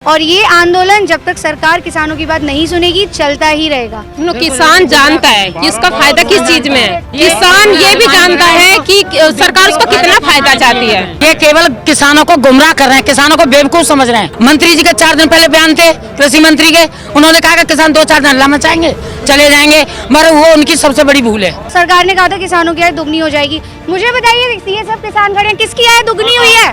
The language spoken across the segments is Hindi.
और ये आंदोलन जब तक सरकार किसानों की बात नहीं सुनेगी चलता ही रहेगा। किसान जानता है कि उसका फायदा किस चीज में है। किसान ये भी जानता है कि सरकार उसको कितना फायदा चाहती है। ये केवल किसानों को गुमराह कर रहे हैं, किसानों को बेवकूफ समझ रहे हैं। मंत्री जी के 4 दिन पहले बयान थे कृषि मंत्री के, उन्होंने कहा कि किसान 2-4 दिन हल्ला मचाएंगे चले जाएंगे, मगर वो उनकी सबसे बड़ी भूल है। सरकार ने कहा था किसानों की आय दुगनी हो जाएगी। मुझे बताइए, ये सब किसान खड़े हैं, किसकी आय दुगनी हुई है?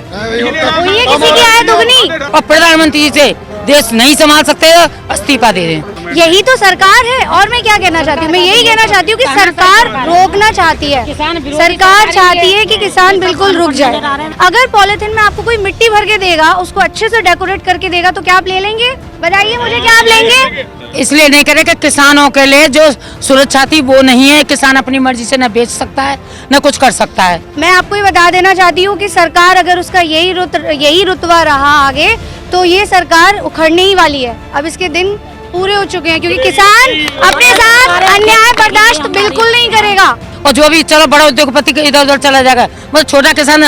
हुई है किसी की आय दुगनी? और प्रधानमंत्री जी से देश नहीं संभाल सकते तो इस्तीफा दे दें। यही तो सरकार है। और मैं क्या कहना चाहती हूँ, मैं यही कहना चाहती हूँ कि सरकार रोकना चाहती है। सरकार चाहती है कि किसान बिल्कुल रुक जाए। अगर पॉलिथीन में आपको कोई मिट्टी भर के देगा, उसको अच्छे से डेकोरेट करके देगा, तो क्या आप ले लेंगे? बताइए मुझे, क्या आप लेंगे? इसलिए नहीं करे कि किसानों के लिए जो सुरक्षा थी वो नहीं है। किसान अपनी मर्जी से न बेच सकता है न कुछ कर सकता है। मैं आपको ये बता देना चाहती हूँ कि सरकार अगर उसका यही रुतबा रहा आगे, तो ये सरकार उखड़ने ही वाली है। अब इसके दिन पूरे हो चुके हैं, क्योंकि किसान अपने साथ अन्याय बर्दाश्त बिल्कुल नहीं करेगा। और जो भी चलो बड़ा उद्योगपति इधर उधर चला जाएगा, मतलब छोटा किसान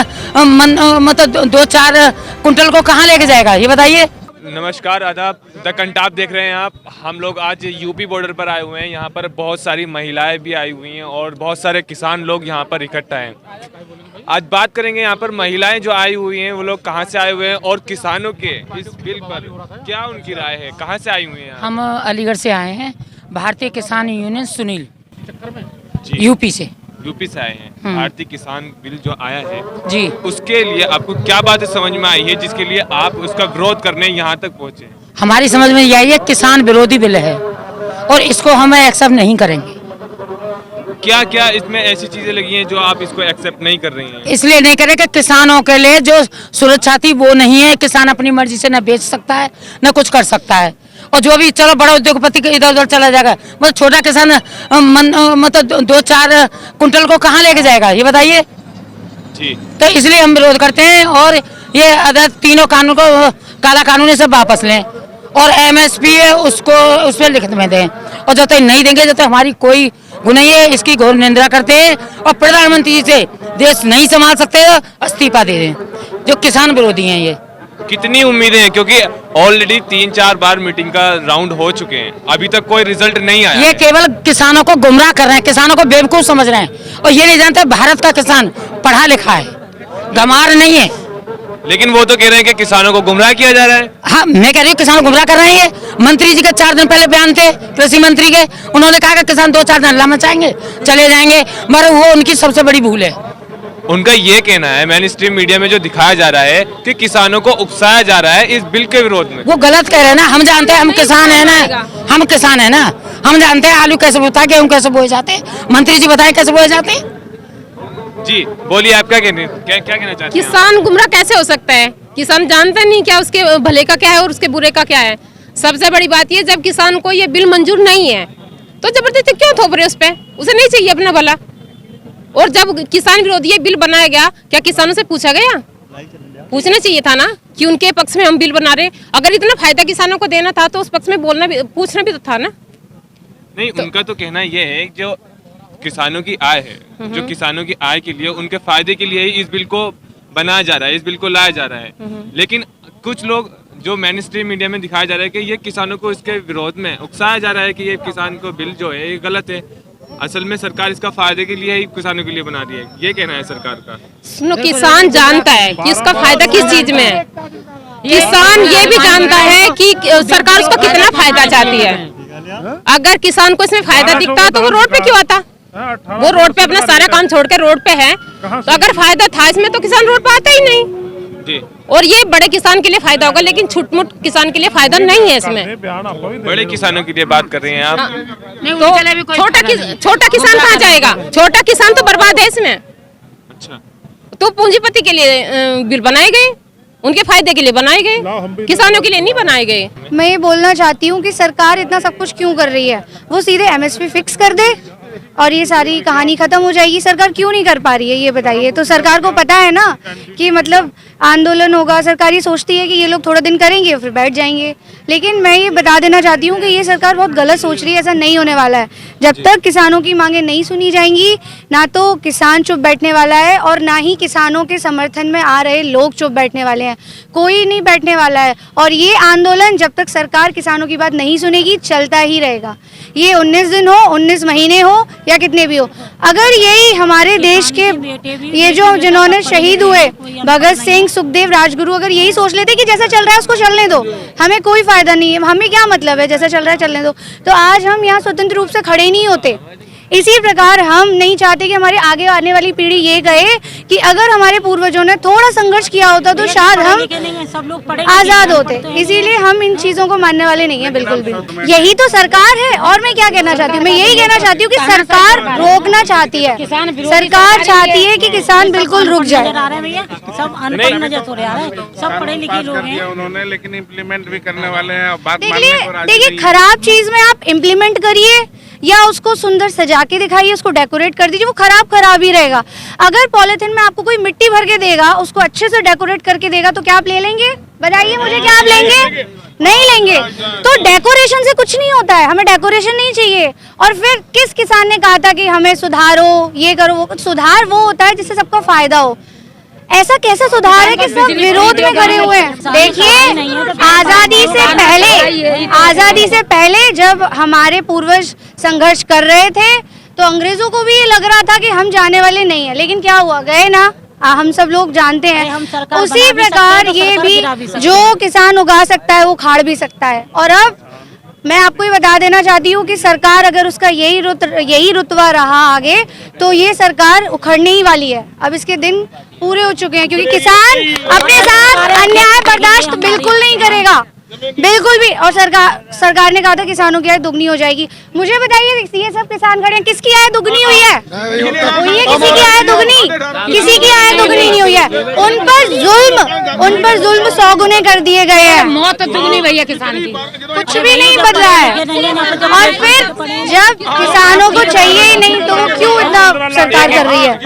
मतलब 2-4 कुंटल को कहाँ लेके जाएगा, ये बताइए। नमस्कार, आदाब। द कंटाप देख रहे हैं आप। हम लोग आज यूपी बॉर्डर पर आए हुए हैं। यहाँ पर बहुत सारी महिलाएं भी आई हुई हैं और बहुत सारे किसान लोग यहाँ पर इकट्ठा हैं। आज बात करेंगे यहाँ पर महिलाएं जो आई हुई हैं वो लोग कहाँ से आए हुए हैं और किसानों के इस बिल पर क्या उनकी राय है, कहाँ से आई हुई हैं। हम अलीगढ़ से आए हैं, भारतीय किसान यूनियन सुनील जी, यूपी से आए हैं। भारतीय किसान बिल जो आया है जी, उसके लिए आपको क्या बातें समझ में आई है जिसके लिए आप उसका विरोध करने यहाँ तक पहुँचे? हमारी समझ में यही है, किसान विरोधी बिल है और इसको हम एक्सेप्ट नहीं करेंगे। क्या क्या इसमें ऐसी चीजें लगी हैं जो आप इसको एक्सेप्ट नहीं कर रही हैं? इसलिए नहीं करें कि किसानों के लिए जो सुरक्षा थी वो नहीं है। किसान अपनी मर्जी से न बेच सकता है न कुछ कर सकता है। और जो भी चलो बड़ा उद्योगपति इधर उधर चला जाएगा, मतलब छोटा किसान मतलब 2-4 कुंटल को कहाँ लेके जाएगा, ये बताइए जी। तो इसलिए हम विरोध करते हैं और ये अदर तीनों कानून को काला कानून सब वापस लें और MSP है उसको उस पर लिखित में दें। और जब तक नहीं देंगे, जब तक हमारी कोई गुनाही है, इसकी घोर निंदा करते हैं। और प्रधानमंत्री जी से देश नहीं संभाल सकते तो इस्तीफा दे दें, जो किसान विरोधी हैं। ये कितनी उम्मीदें हैं, क्योंकि ऑलरेडी 3-4 बार मीटिंग का राउंड हो चुके हैं, अभी तक कोई रिजल्ट नहीं आया। ये केवल किसानों को गुमराह कर रहे हैं, किसानों को बेवकूफ समझ रहे हैं और ये नहीं जानते भारत का किसान पढ़ा लिखा है, गंवार नहीं है। लेकिन वो तो कह रहे हैं कि किसानों को गुमराह किया जा रहा है। हाँ, मैं कह रही हूँ किसानों को गुमराह कर रहे हैं। मंत्री जी के 4 दिन पहले बयान थे कृषि मंत्री के, उन्होंने कहा कि किसान 2-4 दिन हल्ला मचाएंगे चले जाएंगे, मगर वो उनकी सबसे बड़ी भूल है। उनका ये कहना है, मेन स्ट्रीम मीडिया में जो दिखाया जा रहा है कि किसानों को उकसाया जा रहा है इस बिल के विरोध में। वो गलत कह रहे हैं ना। हम जानते हैं, हम किसान है ना, हम किसान है ना, हम जानते हैं आलू कैसे बोता है, गेहूँ कैसे बोए जाते हैं। मंत्री जी बताएं कैसे बोए जाते हैं। जी बोलिए, आप क्या कहना चाहते हैं? किसान गुमराह कैसे हो सकता है? किसान जानता नहीं क्या उसके भले का क्या है और उसके बुरे का क्या है। सबसे बड़ी बात ये, जब किसान को ये बिल मंजूर नहीं है तो जबरदस्ती क्यों थोप रहे उस पे? उसे नहीं चाहिए अपना भला। और जब किसान विरोधी ये बिल बनाया गया, क्या किसानों से पूछा गया? पूछना चाहिए था ना कि उनके पक्ष में हम बिल बना रहे। अगर इतना फायदा किसानों को देना था तो उस पक्ष में पूछना भी तो था ना। नहीं, उनका तो कहना ये है जो किसानों की आय है, जो किसानों की आय के लिए, उनके फायदे के लिए ही इस बिल को बनाया जा रहा है, इस बिल को लाया जा रहा है। लेकिन कुछ लोग जो मेन स्ट्रीम मीडिया में दिखाया जा रहा है कि ये किसानों को इसके विरोध में उकसाया जा रहा है कि ये किसान को बिल जो है ये गलत है। असल में सरकार इसका फायदे के लिए ही किसानों के लिए बना रही है, ये कहना है सरकार का। सुनो, किसान जानता है कि इसका फायदा किस चीज में है। किसान ये भी जानता है कि सरकार उसको कितना फायदा चाहती है। अगर किसान को इसमें फायदा दिखता तो वो रोड पे क्यों आता? वो रोड पे अपना सारा काम छोड़ के रोड पे है, तो अगर फायदा था इसमें तो किसान रोड पे आता ही नहीं। जी। और ये बड़े किसान के लिए फायदा होगा, लेकिन छुटमुट किसान के लिए फायदा नहीं है इसमें। बड़े किसानों के लिए बात कर रहे हैं आप। तो छोटा किसान कहाँ जाएगा? छोटा किसान तो बर्बाद है इसमें। अच्छा, तो पूंजीपति के लिए बिल बनाए गए, उनके फायदे के लिए बनाए गए, किसानों के लिए नहीं बनाए गए। मैं ये बोलना चाहती हूँ कि सरकार इतना सब कुछ क्यों कर रही है? वो सीधे MSP फिक्स कर दे और ये सारी कहानी खत्म हो जाएगी। सरकार क्यों नहीं कर पा रही है ये बताइए। तो सरकार को पता है ना कि मतलब आंदोलन होगा, सरकार ये सोचती है कि ये लोग थोड़ा दिन करेंगे फिर बैठ जाएंगे। लेकिन मैं ये बता देना चाहती हूँ कि ये सरकार बहुत गलत सोच रही है, ऐसा नहीं होने वाला है। जब तक किसानों की मांगें नहीं सुनी जाएंगी, ना तो किसान चुप बैठने वाला है और ना ही किसानों के समर्थन में आ रहे लोग चुप बैठने वाले हैं। कोई नहीं बैठने वाला है और ये आंदोलन जब तक सरकार किसानों की बात नहीं सुनेगी चलता ही रहेगा। ये 19 दिन हो, 19 महीने हो या कितने भी हो। अगर यही हमारे देश के ये जो जिन्होंने शहीद हुए भगत सिंह, सुखदेव, राजगुरु, अगर यही सोच लेते कि जैसा चल रहा है उसको चलने दो, हमें कोई फायदा नहीं है, हमें क्या मतलब है, जैसा चल रहा है चलने दो, तो आज हम यहाँ स्वतंत्र रूप से खड़े नहीं होते। इसी प्रकार हम नहीं चाहते कि हमारे आगे आने वाली पीढ़ी ये कहे कि अगर हमारे पूर्वजों ने थोड़ा संघर्ष किया होता तो शायद हम आजाद होते। इसीलिए हम इन चीजों को मानने वाले नहीं है बिल्कुल भी। यही तो सरकार है। और मैं क्या कहना चाहती हूँ, मैं यही कहना चाहती हूँ कि सरकार रोकना चाहती है, सरकार चाहती है कि किसान बिल्कुल रुक जाए। सब अनपढ़ नजर तो रहा है, सब पढ़े लिखे लोग हैं उन्होंने, लेकिन इम्प्लीमेंट भी करने वाले हैं। बात मानने को राजी देखिए, नहीं। खराब चीज में आप इम्प्लीमेंट करिए या उसको सुंदर सजा के दिखाइए, उसको डेकोरेट कर दीजिए, वो खराब ही रहेगा। अगर पॉलिथीन में आपको कोई मिट्टी भर के देगा, उसको अच्छे से डेकोरेट करके देगा, तो क्या आप ले लेंगे? बताइए मुझे, क्या आप लेंगे? नहीं लेंगे। तो डेकोरेशन से कुछ नहीं होता है, हमें डेकोरेशन नहीं चाहिए। और फिर किस किसान ने कहा था कि हमें सुधारो, ये करो, वो सुधार वो होता है जिससे सबका फायदा हो। ऐसा कैसा सुधार है कि सब विरोध में खड़े हुए हैं? देखिए, आजादी से पहले जब हमारे पूर्वज संघर्ष कर रहे थे तो अंग्रेजों को भी ये लग रहा था कि हम जाने वाले नहीं है, लेकिन क्या हुआ, गए ना। हम सब लोग जानते हैं। उसी प्रकार ये भी जो किसान उगा सकता है वो खाड़ भी सकता है। और अब मैं आपको ये बता देना चाहती हूँ कि सरकार अगर उसका यही रुतबा रहा आगे तो ये सरकार उखड़ने ही वाली है। अब इसके दिन पूरे हो चुके हैं, क्योंकि किसान अपने साथ अन्याय बर्दाश्त बिल्कुल नहीं करेगा, बिल्कुल भी। और सरकार ने कहा था किसानों की आय दुगनी हो जाएगी। मुझे बताइए, ये सब किसान खड़े हैं, किसकी आय दुगनी हुई है? हुई है किसी की आय दुगनी? किसी की आय दुगनी नहीं हुई है। उन पर जुल्म 100 गुने कर दिए गए हैं। मौत दुगनी भैया किसान की, कुछ भी नहीं बदला है। और फिर जब किसानों को चाहिए ही नहीं तो क्यों इतना सरकार कर रही है?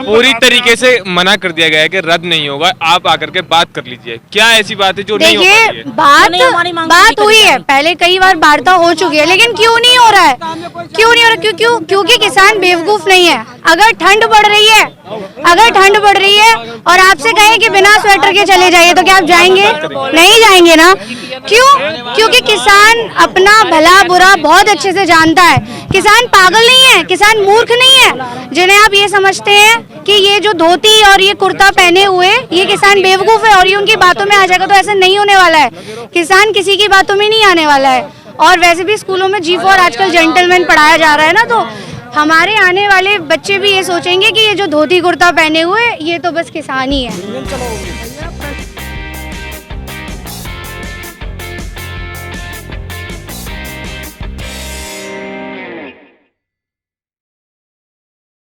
पूरी तरीके से मना कर दिया गया है कि रद्द नहीं होगा, आप आकर के बात कर लीजिए। क्या ऐसी बात है जो नहीं हो पा रही है? बात हुई है, पहले कई बार वार्ता हो चुकी है, लेकिन क्यों नहीं हो रहा है? क्यों नहीं हो रहा? क्योंकि किसान बेवकूफ नहीं है। अगर ठंड बढ़ रही है और आपसे कहे कि बिना स्वेटर के चले जाइए तो क्या आप जाएंगे? नहीं जाएंगे ना। क्यों? क्योंकि किसान अपना भला बुरा बहुत अच्छे से जानता है। किसान पागल नहीं है, किसान मूर्ख नहीं है। जिन्हें आप ये समझते हैं कि ये जो धोती और ये कुर्ता पहने हुए ये किसान बेवकूफ है और ये उनकी बातों में आ जाएगा, तो ऐसा नहीं होने वाला है। किसान किसी की बातों में नहीं आने वाला है। और वैसे भी स्कूलों में G4 आजकल जेंटलमैन पढ़ाया जा रहा है ना, तो हमारे आने वाले बच्चे भी ये सोचेंगे कि ये जो धोती कुर्ता पहने हुए ये तो बस किसान ही है।